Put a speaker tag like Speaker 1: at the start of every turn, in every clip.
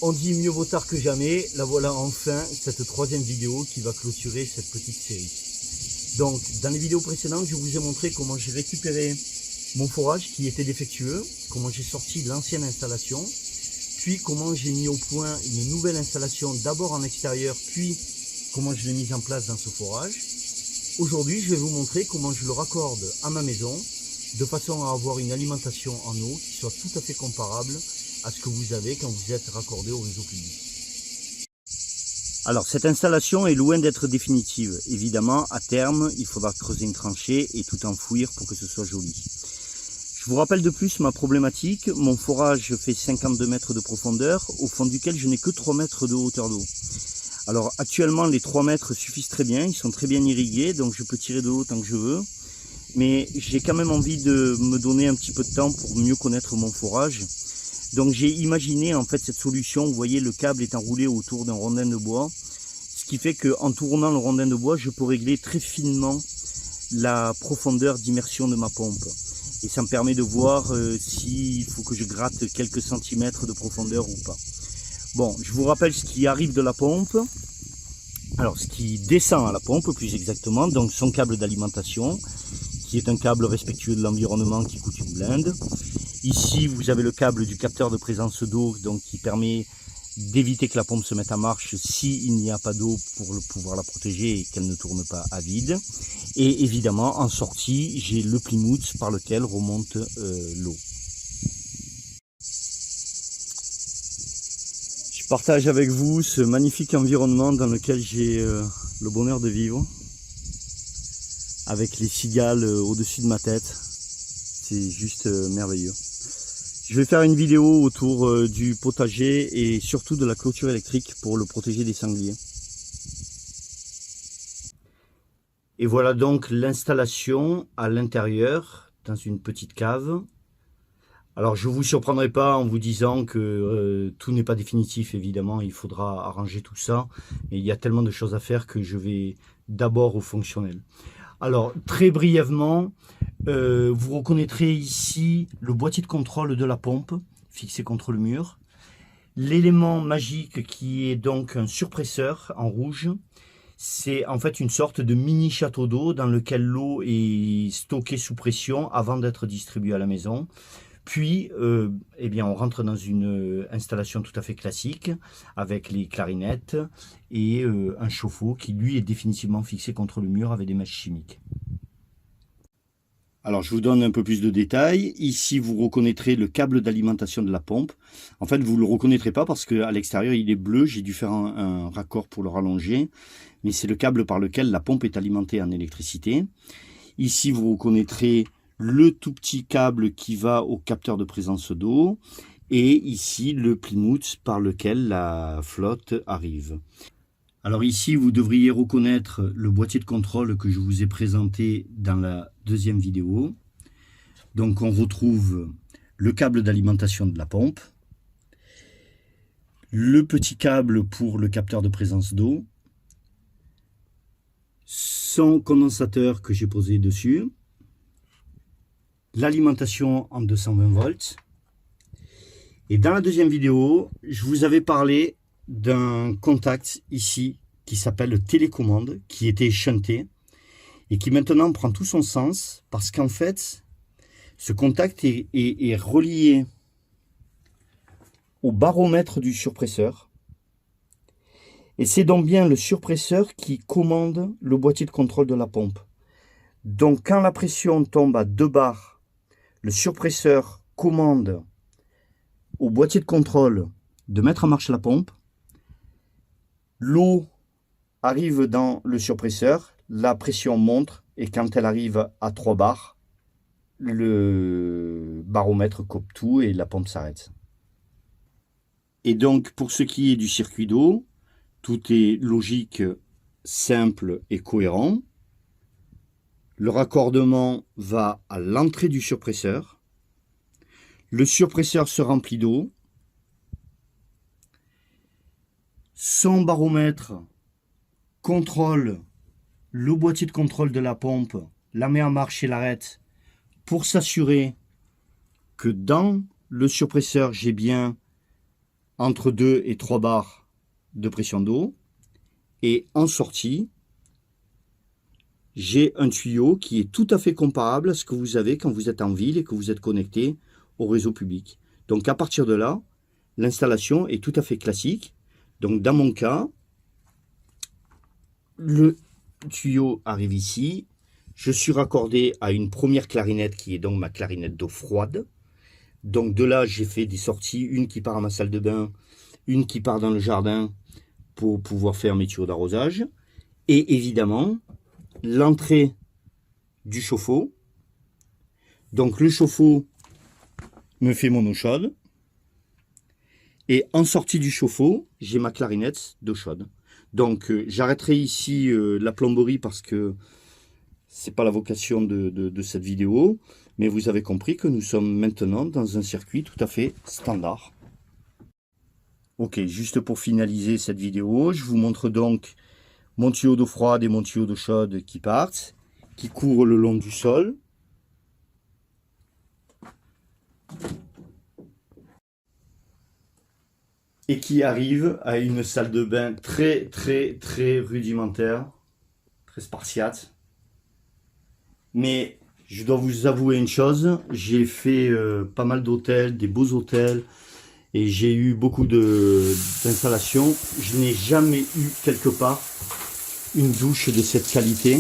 Speaker 1: On dit mieux vaut tard que jamais. La voilà enfin, cette troisième vidéo qui va clôturer cette petite série. Donc, dans les vidéos précédentes, je vous ai montré comment j'ai récupéré mon forage qui était défectueux, comment j'ai sorti l'ancienne installation, puis comment j'ai mis au point une nouvelle installation d'abord en extérieur, puis comment je l'ai mise en place dans ce forage. Aujourd'hui, je vais vous montrer comment je le raccorde à ma maison, de façon à avoir une alimentation en eau qui soit tout à fait comparable à ce que vous avez quand vous êtes raccordé au réseau public. Alors, cette installation est loin d'être définitive. Évidemment, à terme, il faudra creuser une tranchée et tout enfouir pour que ce soit joli. Je vous rappelle de plus ma problématique. Mon forage fait 52 mètres de profondeur, au fond duquel je n'ai que 3 mètres de hauteur d'eau. Alors, actuellement, les 3 mètres suffisent très bien. Ils sont très bien irrigués, donc je peux tirer de l'eau tant que je veux. Mais j'ai quand même envie de me donner un petit peu de temps pour mieux connaître mon forage. Donc j'ai imaginé en fait cette solution. Vous voyez, le câble est enroulé autour d'un rondin de bois, ce qui fait qu'en tournant le rondin de bois, je peux régler très finement la profondeur d'immersion de ma pompe. Et ça me permet de voir s'il faut que je gratte quelques centimètres de profondeur ou pas. Bon, je vous rappelle ce qui arrive de la pompe. Alors, ce qui descend à la pompe, plus exactement, donc son câble d'alimentation, qui est un câble respectueux de l'environnement qui coûte une blinde. Ici, vous avez le câble du capteur de présence d'eau, donc qui permet d'éviter que la pompe se mette en marche s'il n'y a pas d'eau pour pouvoir la protéger et qu'elle ne tourne pas à vide. Et évidemment, en sortie, j'ai le Plymouth par lequel remonte l'eau. Je partage avec vous ce magnifique environnement dans lequel j'ai le bonheur de vivre, avec les cigales au-dessus de ma tête. C'est juste merveilleux. Je vais faire une vidéo autour du potager et surtout de la clôture électrique pour le protéger des sangliers. Et voilà donc l'installation à l'intérieur, dans une petite cave. Alors je ne vous surprendrai pas en vous disant que tout n'est pas définitif, évidemment, il faudra arranger tout ça. Et il y a tellement de choses à faire que je vais d'abord au fonctionnel. Alors très brièvement, vous reconnaîtrez ici le boîtier de contrôle de la pompe fixé contre le mur. L'élément magique qui est donc un surpresseur en rouge. C'est en fait une sorte de mini château d'eau dans lequel l'eau est stockée sous pression avant d'être distribuée à la maison. Puis, eh bien, on rentre dans une installation tout à fait classique avec les clarinettes et un chauffe-eau qui, lui, est définitivement fixé contre le mur avec des mèches chimiques. Alors, je vous donne un peu plus de détails. Ici, vous reconnaîtrez le câble d'alimentation de la pompe. En fait, vous ne le reconnaîtrez pas parce qu'à l'extérieur, il est bleu. J'ai dû faire un raccord pour le rallonger. Mais c'est le câble par lequel la pompe est alimentée en électricité. Ici, vous reconnaîtrez le tout petit câble qui va au capteur de présence d'eau. Et ici, le Plymouth par lequel la flotte arrive. Alors ici, vous devriez reconnaître le boîtier de contrôle que je vous ai présenté dans la deuxième vidéo. Donc on retrouve le câble d'alimentation de la pompe, le petit câble pour le capteur de présence d'eau, son condensateur que j'ai posé dessus, l'alimentation en 220 volts. Et dans la deuxième vidéo, je vous avais parlé d'un contact ici qui s'appelle télécommande, qui était shunté et qui maintenant prend tout son sens parce qu'en fait, ce contact est relié au baromètre du surpresseur. Et c'est donc bien le surpresseur qui commande le boîtier de contrôle de la pompe. Donc quand la pression tombe à 2 bars, le surpresseur commande au boîtier de contrôle de mettre en marche la pompe. L'eau arrive dans le surpresseur, la pression monte et quand elle arrive à 3 bars, le baromètre coupe tout et la pompe s'arrête. Et donc pour ce qui est du circuit d'eau, tout est logique, simple et cohérent. Le raccordement va à l'entrée du surpresseur. Le surpresseur se remplit d'eau. Son baromètre contrôle le boîtier de contrôle de la pompe, la met en marche et l'arrête pour s'assurer que dans le surpresseur, j'ai bien entre 2 et 3 bars de pression d'eau. Et en sortie, j'ai un tuyau qui est tout à fait comparable à ce que vous avez quand vous êtes en ville et que vous êtes connecté au réseau public. Donc à partir de là, l'installation est tout à fait classique. Donc dans mon cas, le tuyau arrive ici. Je suis raccordé à une première clarinette qui est donc ma clarinette d'eau froide. Donc de là, j'ai fait des sorties, une qui part à ma salle de bain, une qui part dans le jardin pour pouvoir faire mes tuyaux d'arrosage. Et évidemment, l'entrée du chauffe-eau. Donc le chauffe-eau me fait mon eau chaude. Et en sortie du chauffe-eau, j'ai ma clarinette d'eau chaude. Donc j'arrêterai ici la plomberie parce que c'est pas la vocation de cette vidéo. Mais vous avez compris que nous sommes maintenant dans un circuit tout à fait standard. Ok, juste pour finaliser cette vidéo, je vous montre donc mon tuyau d'eau froide et mon tuyau d'eau chaude qui partent, qui courent le long du sol. Et qui arrivent à une salle de bain très rudimentaire, très spartiate. Mais je dois vous avouer une chose, j'ai fait pas mal d'hôtels, des beaux hôtels, et j'ai eu beaucoup d'installations. Je n'ai jamais eu quelque part une douche de cette qualité.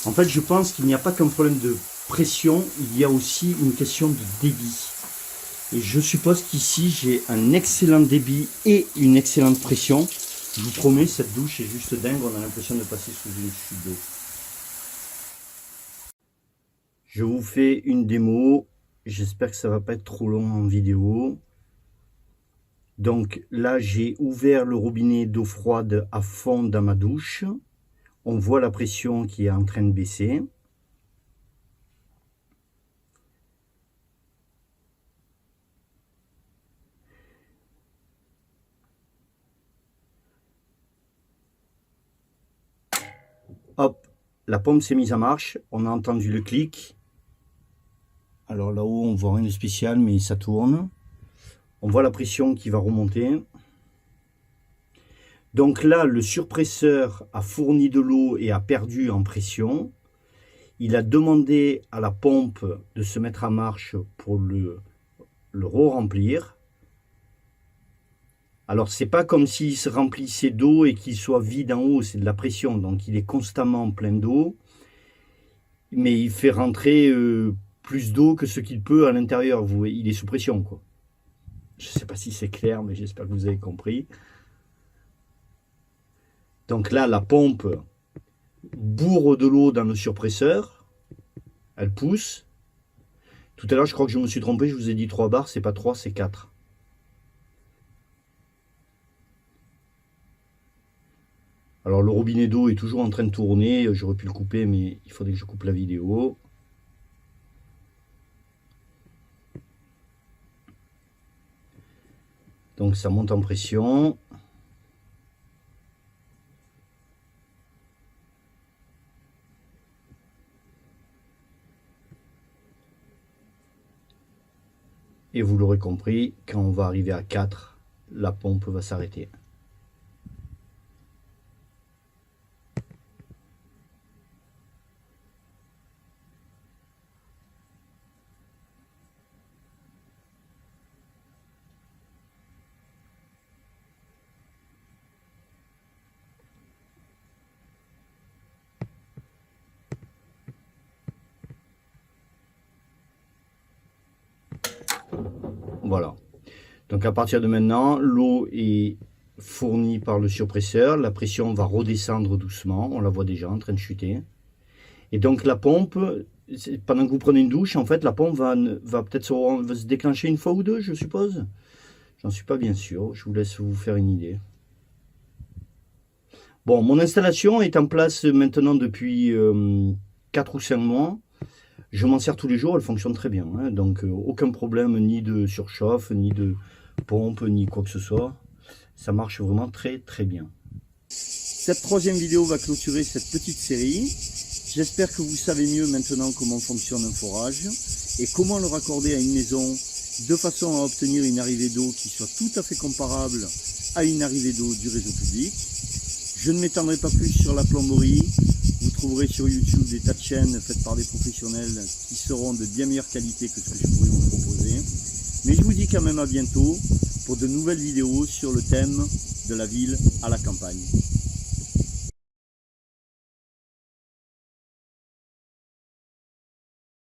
Speaker 1: En fait, je pense qu'il n'y a pas qu'un problème de pression, il y a aussi une question de débit. Et je suppose qu'ici, j'ai un excellent débit et une excellente pression. Je vous promets, cette douche est juste dingue, on a l'impression de passer sous une chute d'eau. Je vous fais une démo, j'espère que ça va pas être trop long en vidéo. Donc là, j'ai ouvert le robinet d'eau froide à fond dans ma douche. On voit la pression qui est en train de baisser. Hop, la pompe s'est mise en marche, on a entendu le clic. Alors là-haut, on voit rien de spécial, mais ça tourne. On voit la pression qui va remonter. Donc là, le surpresseur a fourni de l'eau et a perdu en pression. Il a demandé à la pompe de se mettre en marche pour le re-remplir. Alors, c'est pas comme s'il se remplissait d'eau et qu'il soit vide en haut, c'est de la pression. Donc, il est constamment plein d'eau. Mais il fait rentrer plus d'eau que ce qu'il peut à l'intérieur. Il est sous pression, quoi. Je sais pas si c'est clair, mais j'espère que vous avez compris. Donc là, la pompe bourre de l'eau dans le surpresseur. Elle pousse. Tout à l'heure, je crois que je me suis trompé. Je vous ai dit 3 bars. C'est pas 3, c'est 4. Alors le robinet d'eau est toujours en train de tourner, j'aurais pu le couper mais il faudrait que je coupe la vidéo. Donc ça monte en pression. Et vous l'aurez compris, quand on va arriver à 4, la pompe va s'arrêter. Voilà. Donc à partir de maintenant, l'eau est fournie par le surpresseur. La pression va redescendre doucement. On la voit déjà en train de chuter. Et donc la pompe, pendant que vous prenez une douche, en fait, la pompe va peut-être se déclencher une fois ou deux, je suppose. J'en suis pas bien sûr. Je vous laisse vous faire une idée. Bon, mon installation est en place maintenant depuis 4 ou 5 mois. Je m'en sers tous les jours, elle fonctionne très bien. Hein, donc aucun problème ni de surchauffe, ni de pompe, ni quoi que ce soit. Ça marche vraiment très bien. Cette troisième vidéo va clôturer cette petite série. J'espère que vous savez mieux maintenant comment fonctionne un forage et comment le raccorder à une maison de façon à obtenir une arrivée d'eau qui soit tout à fait comparable à une arrivée d'eau du réseau public. Je ne m'étendrai pas plus sur la plomberie. Vous trouverez sur YouTube des tas de chaînes faites par des professionnels qui seront de bien meilleure qualité que ce que je pourrais vous proposer. Mais je vous dis quand même à bientôt pour de nouvelles vidéos sur le thème de la ville à la campagne.